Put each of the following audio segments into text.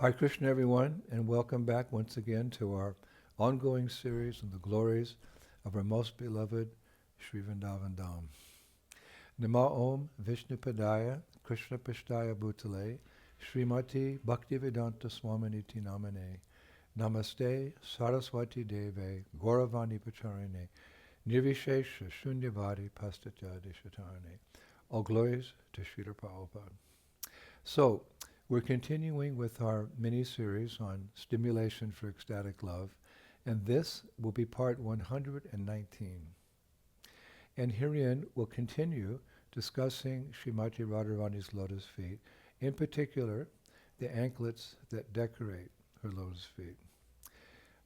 Hare Krishna, everyone, and welcome back once again to our ongoing series on the glories of our most beloved Sri Vrindavan Dham. Nama Om Vishnu Padaya Krishna Pishtaya Bhutale Shrimati Bhaktivedanta Swaminiti Namane Namaste Saraswati Deve Gauravani Pacharine Nirvishesha Shunyavadi Pastatya Deshatarane. All glories to Srila Prabhupada. So, we're continuing with our mini-series on Stimulation for Ecstatic Love, and this will be part 119. And herein we'll continue discussing Shrimati Radharani's lotus feet, in particular the anklets that decorate her lotus feet.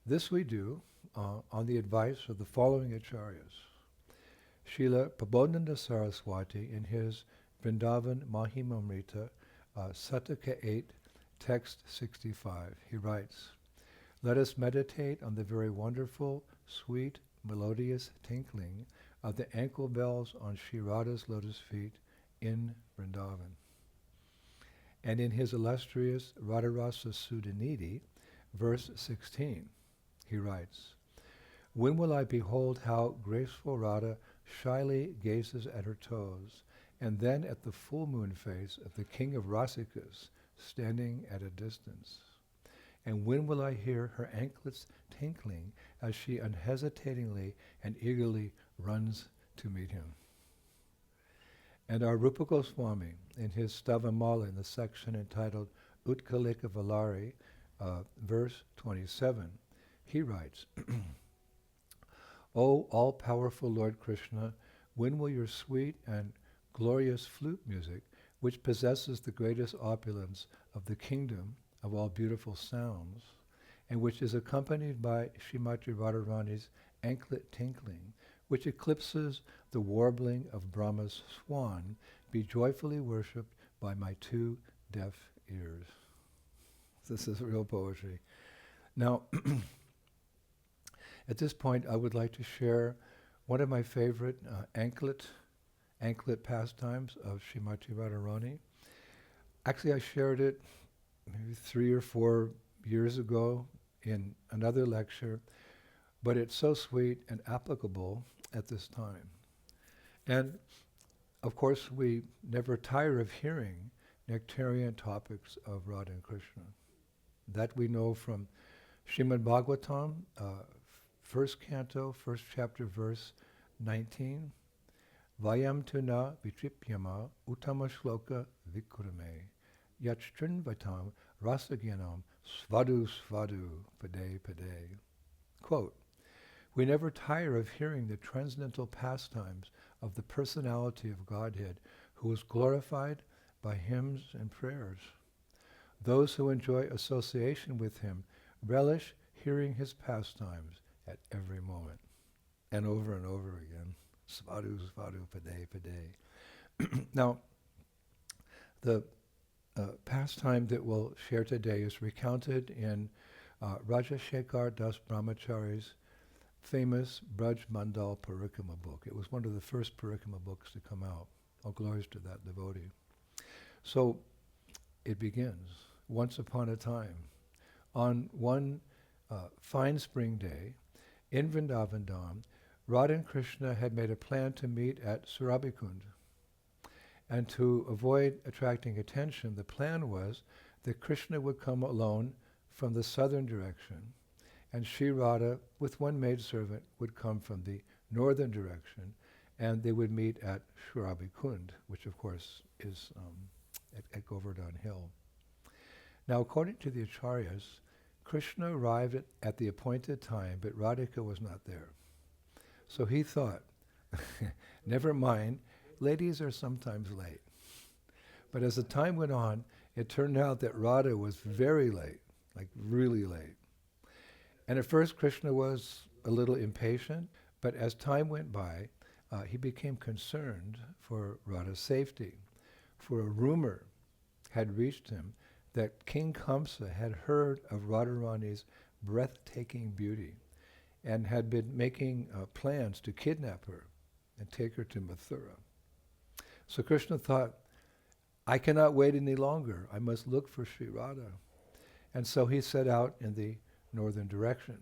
This we do on the advice of the following acharyas. Srila Prabodhananda Saraswati in his Vrindavan Mahimamrita Sataka 8, text 65, he writes, "Let us meditate on the very wonderful, sweet, melodious tinkling of the ankle bells on Sri Radha's lotus feet in Vrindavan." And in his illustrious Radharasa Sudhanidhi, verse 16, he writes, "When will I behold how graceful Radha shyly gazes at her toes, and then at the full moon face of the king of Rasikas standing at a distance? And when will I hear her anklets tinkling as she unhesitatingly and eagerly runs to meet him?" And our Rupa Goswami, in his Stavamala, in the section entitled Utkalika Valari, verse 27, he writes, "O all-powerful Lord Krishna, when will your sweet and glorious flute music, which possesses the greatest opulence of the kingdom of all beautiful sounds, and which is accompanied by Shrimati Radharani's anklet tinkling, which eclipses the warbling of Brahma's swan, be joyfully worshipped by my two deaf ears." This is real poetry. Now, at this point, I would like to share one of my favorite anklet pastimes of Shrimati Radharani. Actually, I shared it maybe 3 or 4 years ago in another lecture, but it's so sweet and applicable at this time. And of course, we never tire of hearing nectarian topics of Radha and Krishna. That we know from Srimad Bhagavatam, first canto, first chapter, verse 19. Vayam tuna vitripyama uttama shloka vikurame yachtrinvatam rasagyanam svadu svadu pade pade. Quote, "We never tire of hearing the transcendental pastimes of the personality of Godhead, who is glorified by hymns and prayers. Those who enjoy association with him relish hearing his pastimes at every moment." And over again. Svadu, svadu, pade, pade. Now, the pastime that we'll share today is recounted in Raja Shekhar Das Brahmachari's famous Braj Mandal Parikrama book. It was one of the first Parikrama books to come out. All glories to that devotee. So, it begins. Once upon a time, on one fine spring day, in Vrindavan Dham, Radha and Krishna had made a plan to meet at Surabhikund. And to avoid attracting attention, the plan was that Krishna would come alone from the southern direction, and Sri Radha, with one maidservant, would come from the northern direction, and they would meet at Surabhikund, which of course is at Govardhan Hill. Now, according to the acharyas, Krishna arrived at the appointed time, but Radhika was not there. So he thought, never mind, ladies are sometimes late. But as the time went on, it turned out that Radha was very late, like really late. And at first Krishna was a little impatient, but as time went by, he became concerned for Radha's safety. For a rumor had reached him that King Kamsa had heard of Radharani's breathtaking beauty and had been making plans to kidnap her and take her to Mathura. So Krishna thought, I cannot wait any longer. I must look for Sri Radha. And so he set out in the northern direction.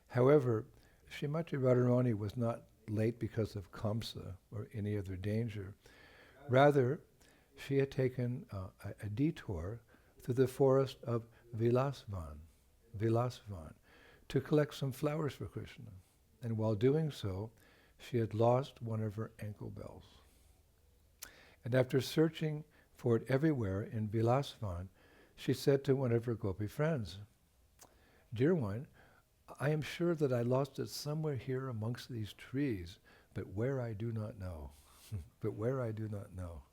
However, Shrimati Radharani was not late because of Kamsa or any other danger. Rather, she had taken a detour through the forest of Vilasvan, to collect some flowers for Krishna. And while doing so, she had lost one of her ankle bells. And after searching for it everywhere in Vilasvan, she said to one of her gopi friends, "Dear one, I am sure that I lost it somewhere here amongst these trees, but where I do not know." But where I do not know.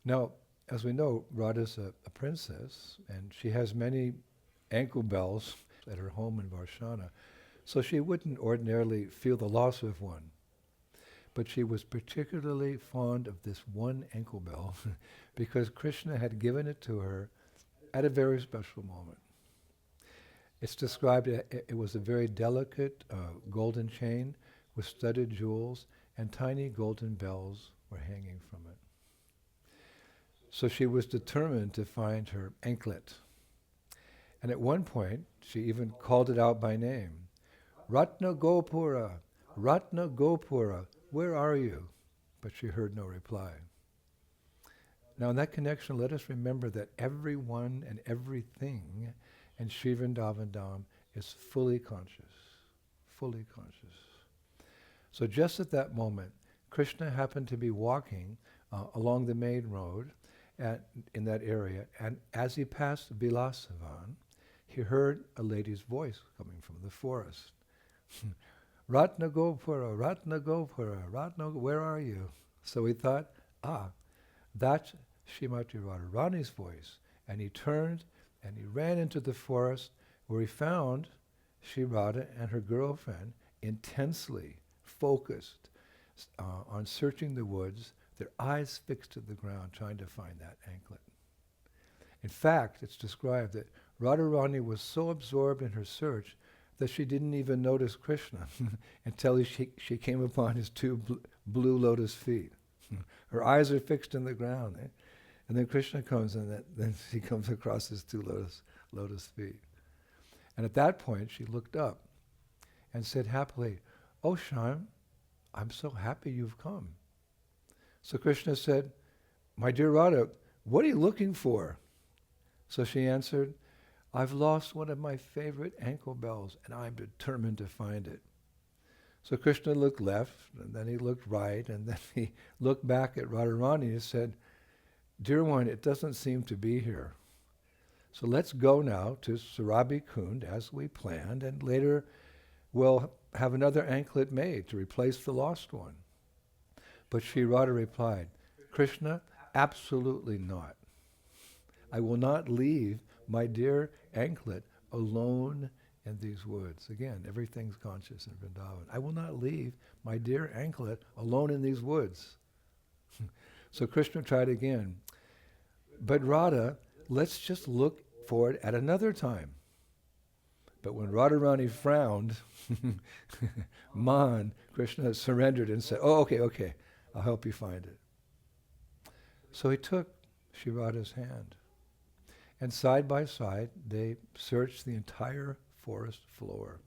Now, as we know, Radha's a princess, and she has many ankle bells at her home in Varshana, so she wouldn't ordinarily feel the loss of one. But she was particularly fond of this one ankle bell because Krishna had given it to her at a very special moment. It's described, it was a very delicate golden chain with studded jewels, and tiny golden bells were hanging from it. So she was determined to find her anklet. And at one point, she even called it out by name. "Ratna Gopura, Ratna Gopura, where are you?" But she heard no reply. Now in that connection, let us remember that everyone and everything in Sri Vrindavan Dham is fully conscious, fully conscious. So just at that moment, Krishna happened to be walking along the main road in that area, and as he passed Vilasavan, he heard a lady's voice coming from the forest. "Ratna Gopura, Ratna Gopura, Ratna, where are you?" So he thought, that's Shrimati Radharani's voice. And he turned and he ran into the forest where he found Shri Radha and her girlfriend intensely focused on searching the woods, their eyes fixed to the ground, trying to find that anklet. In fact, it's described that Radharani was so absorbed in her search that she didn't even notice Krishna until she came upon his two blue lotus feet. Her eyes are fixed in the ground. And then Krishna comes and then she comes across his two lotus feet. And at that point, she looked up and said happily, "Oh, Shyam, I'm so happy you've come." So Krishna said, "My dear Radha, what are you looking for?" So she answered, "I've lost one of my favorite ankle bells, and I'm determined to find it." So Krishna looked left, and then he looked right, and then he looked back at Radharani and said, "Dear one, it doesn't seem to be here. So let's go now to Surabhi Kund as we planned, and later we'll have another anklet made to replace the lost one." But Sri Radha replied, "Krishna, absolutely not. I will not leave my dear anklet alone in these woods." Again, everything's conscious in Vrindavan. "I will not leave my dear anklet alone in these woods." So Krishna tried again. "But Radha, let's just look for it at another time." But when Radharani frowned, Krishna surrendered and said, "Oh, okay, I'll help you find it." So he took Sri Radha's hand, and side by side they searched the entire forest floor.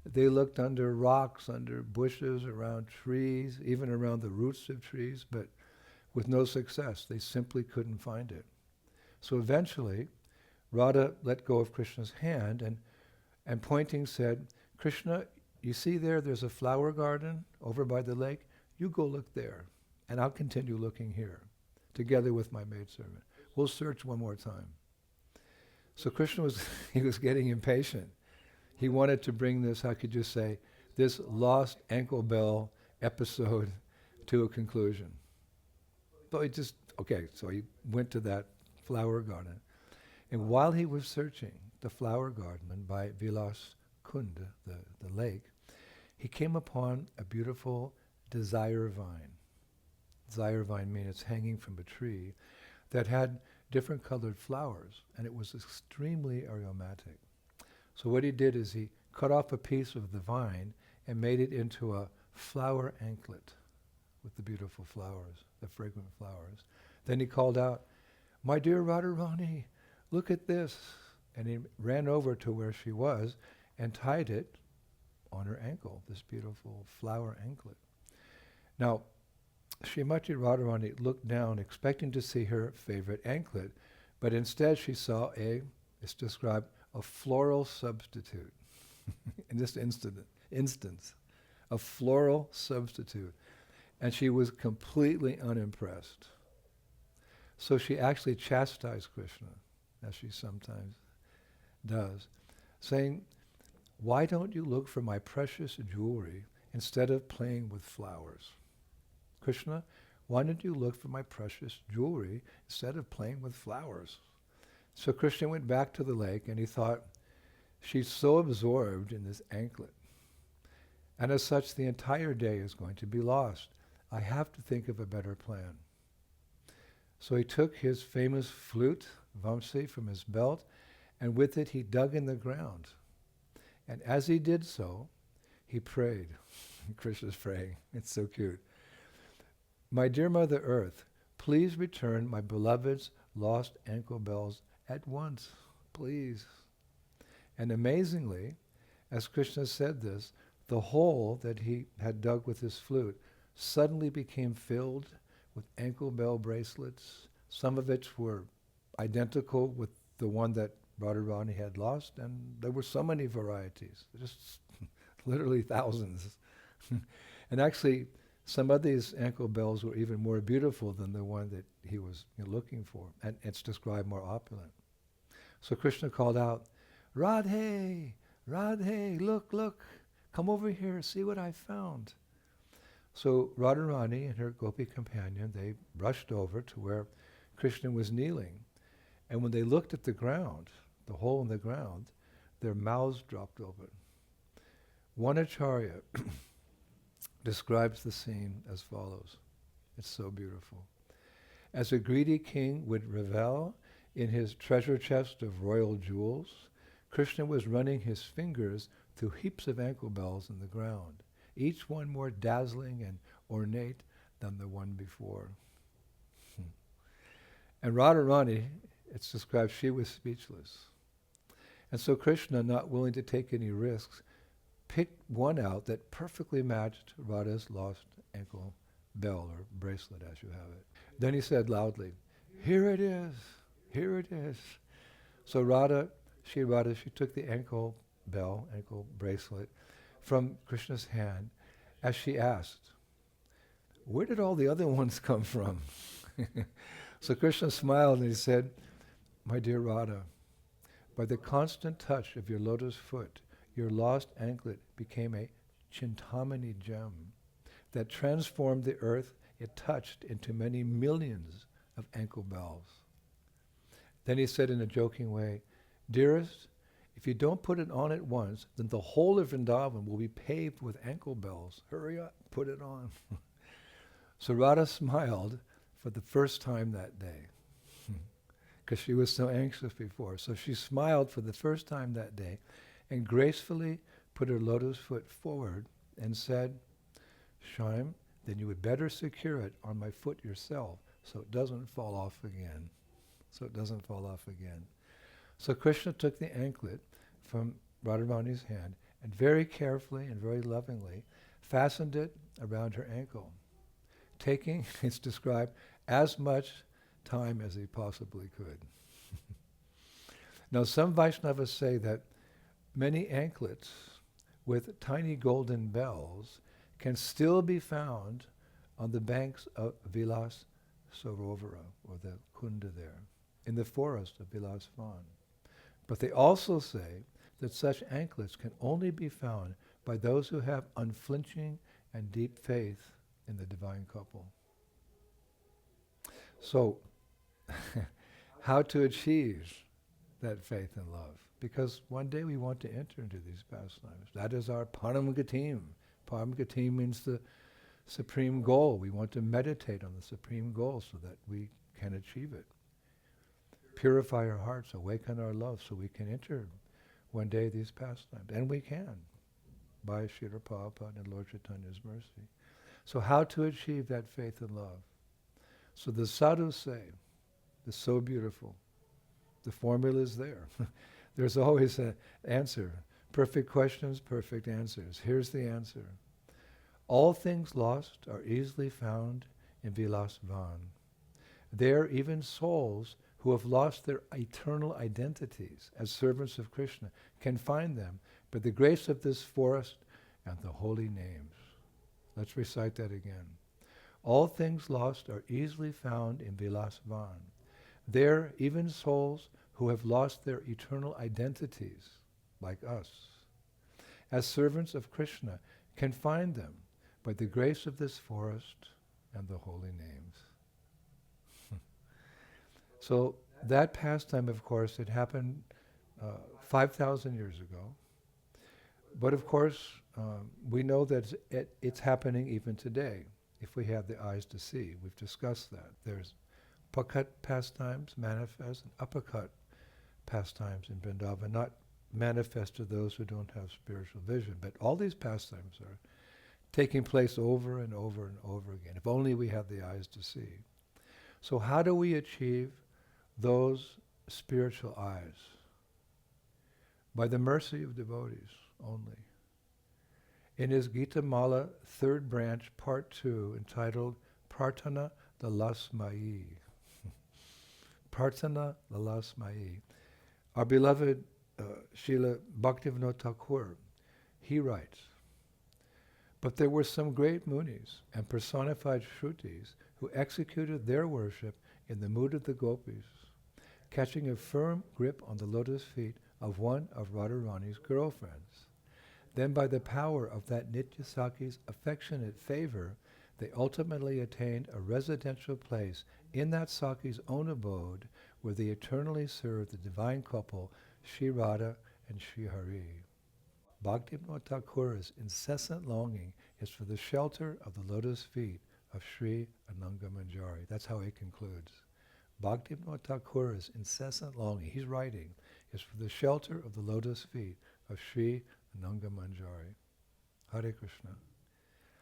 They looked under rocks, under bushes, around trees, even around the roots of trees, but with no success. They simply couldn't find it. So eventually, Radha let go of Krishna's hand and pointing said, "Krishna, you see there's a flower garden over by the lake? You go look there, and I'll continue looking here, together with my maidservant. We'll search one more time." So Krishna was getting impatient. He wanted to bring this, how could you say, this lost ankle bell episode to a conclusion. So he went to that flower garden. And while he was searching the flower garden by Vilas Kund, the lake, he came upon a beautiful desire vine. Desire vine means it's hanging from a tree that had different colored flowers, and it was extremely aromatic. So what he did is he cut off a piece of the vine and made it into a flower anklet with the beautiful flowers, the fragrant flowers. Then he called out, "My dear Radharani, look at this." And he ran over to where she was and tied it on her ankle, this beautiful flower anklet. Now, Shrimati Radharani looked down expecting to see her favorite anklet, but instead she saw it's described, a floral substitute. In this instance, a floral substitute. And she was completely unimpressed. So she actually chastised Krishna, as she sometimes does, saying, "Why don't you look for my precious jewelry instead of playing with flowers? Krishna, why don't you look for my precious jewelry instead of playing with flowers?" So Krishna went back to the lake and he thought, she's so absorbed in this anklet. And as such, the entire day is going to be lost. I have to think of a better plan. So he took his famous flute, Vamsi, from his belt, and with it he dug in the ground. And as he did so, he prayed. Krishna's praying. It's so cute. "My dear Mother Earth, please return my beloved's lost ankle bells at once, please." And amazingly, as Krishna said this, the hole that he had dug with his flute suddenly became filled with ankle bell bracelets. Some of which were identical with the one that Radharani had lost, and there were so many varieties, just literally thousands. And actually, some of these ankle bells were even more beautiful than the one that he was looking for, and it's described more opulent. So Krishna called out, "Radhe, Radhe, look, look, come over here, see what I found." So Radharani and her gopi companion, they rushed over to where Krishna was kneeling. And when they looked at the ground, the hole in the ground, their mouths dropped open. One acharya describes the scene as follows. It's so beautiful. As a greedy king would revel in his treasure chest of royal jewels, Krishna was running his fingers through heaps of ankle bells in the ground, each one more dazzling and ornate than the one before. And Radharani, it's described, she was speechless. And so Krishna, not willing to take any risks, picked one out that perfectly matched Radha's lost ankle bell or bracelet as you have it. Then he said loudly, "Here it is, here it is." So Radha, she took the ankle bell, ankle bracelet from Krishna's hand as she asked, "Where did all the other ones come from?" So Krishna smiled and he said, "My dear Radha, by the constant touch of your lotus foot, your lost anklet became a chintamani gem that transformed the earth it touched into many millions of ankle bells." Then he said in a joking way, "Dearest, if you don't put it on at once, then the whole of Vrindavan will be paved with ankle bells. Hurry up, put it on." So Radha smiled for the first time that day, because she was so anxious before. So she smiled for the first time that day and gracefully put her lotus foot forward and said, "Shyam, then you would better secure it on my foot yourself so it doesn't fall off again." So it doesn't fall off again. So Krishna took the anklet from Radharani's hand and very carefully and very lovingly fastened it around her ankle, taking, it's described, as much time as he possibly could. Now some Vaishnavas say that many anklets with tiny golden bells can still be found on the banks of Vilas Sarovara, or the Kunda there, in the forest of Vilas Van. But they also say that such anklets can only be found by those who have unflinching and deep faith in the divine couple. So, how to achieve that faith and love? Because one day we want to enter into these pastimes. That is our param gatim. Param gatim means the supreme goal. We want to meditate on the supreme goal so that we can achieve it. Purify our hearts, awaken our love so we can enter one day these pastimes. And we can, by Srila Prabhupada and Lord Chaitanya's mercy. So how to achieve that faith and love? So the sadhus say, it's so beautiful. The formula is there. There's always an answer. Perfect questions, perfect answers. Here's the answer. All things lost are easily found in Vilasvan. There even souls who have lost their eternal identities as servants of Krishna can find them by the grace of this forest and the holy names. Let's recite that again. All things lost are easily found in Vilasvan. There even souls who have lost their eternal identities, like us, as servants of Krishna, can find them by the grace of this forest and the holy names. So that pastime, of course, it happened 5,000 years ago. But of course, we know that it's happening even today, if we have the eyes to see. We've discussed that. There's pakat pastimes manifest and uppercut pastimes in Vrindavan, not manifest to those who don't have spiritual vision. But all these pastimes are taking place over and over and over again, if only we have the eyes to see. So how do we achieve those spiritual eyes? By the mercy of devotees only. In his Gita Mala, third branch, part 2, entitled Prarthana Lalasmayi. Prarthana Lalasmayi. Our beloved Srila Bhaktivinoda Thakur, he writes, but there were some great munis and personified Shrutis who executed their worship in the mood of the gopis, catching a firm grip on the lotus feet of one of Radharani's girlfriends. Then by the power of that Nityasaki's affectionate favor, they ultimately attained a residential place in that Saki's own abode where they eternally served the divine couple Shri Radha and Shri Hari. Bhaktivinoda Thakur's incessant longing is for the shelter of the lotus feet of Shri Ananga Manjari. That's how he concludes. Bhaktivinoda Thakur's incessant longing, he's writing, is for the shelter of the lotus feet of Shri Ananga Manjari. Hare Krishna.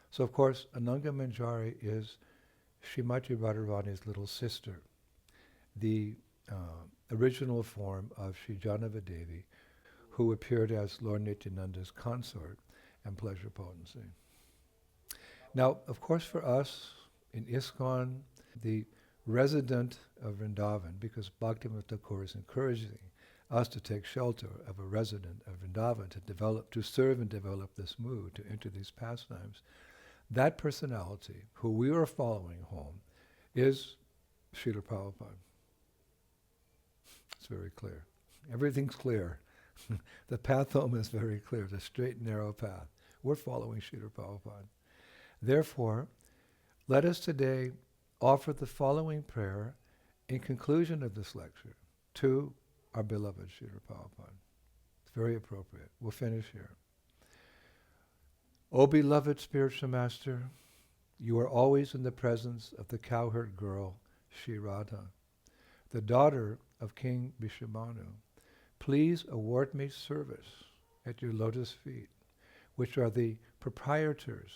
So of course, Ananga Manjari is Shrimati Radharani's little sister, the original form of Shri Janavadevi, who appeared as Lord Nityananda's consort and pleasure potency. Now, of course, for us in ISKCON, the resident of Vrindavan, because Bhaktivinoda Thakur is encouraging us to take shelter of a resident of Vrindavan, to serve and develop this mood, to enter these pastimes, that personality, who we are following home, is Srila Prabhupada. It's very clear. Everything's clear. The path home is very clear, the straight and narrow path. We're following Srila Prabhupada. Therefore, let us today offer the following prayer in conclusion of this lecture to our beloved Srila Prabhupada. It's very appropriate. We'll finish here. O beloved spiritual master, you are always in the presence of the cowherd girl, Shri Radha, the daughter of King Vishwabhanu. Please award me service at your lotus feet, which are the proprietors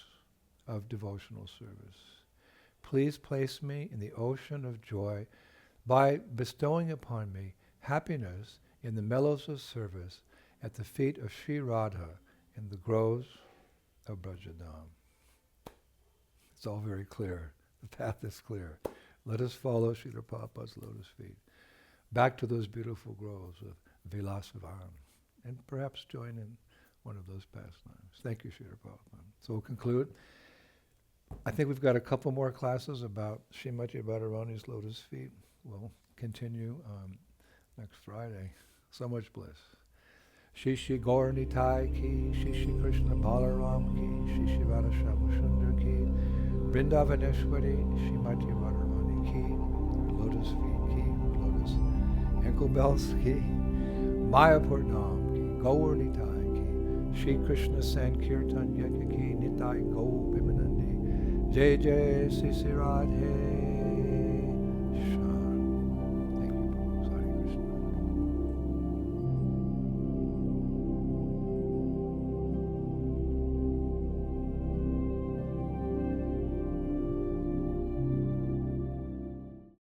of devotional service. Please place me in the ocean of joy by bestowing upon me happiness in the mellows of service at the feet of Shri Radha in the groves of Brajadam. It's all very clear. The path is clear. Let us follow Srila Prabhupada's lotus feet back to those beautiful groves of Vilasvan, and perhaps join in one of those pastimes. Thank you, Srila Prabhupada. So we'll conclude. I think we've got a couple more classes about Shrimati Radharani's lotus feet. We'll continue next Friday. So much bliss. Shri Shri Gaur Nitai ki, Shri Shri Krishna Balaram ki, Shri Shri Radha Shyamsundar ki, Vrindavaneshwari Shrimati Radharani ki, lotus feet ki, lotus ankle bells ki, Mayapur Dham ki, Gaur Nitai ki, Shri Krishna Sankirtan Yaka ki, Nitai Gaur Bimanandi, Jai Jai Sri Sri Radhe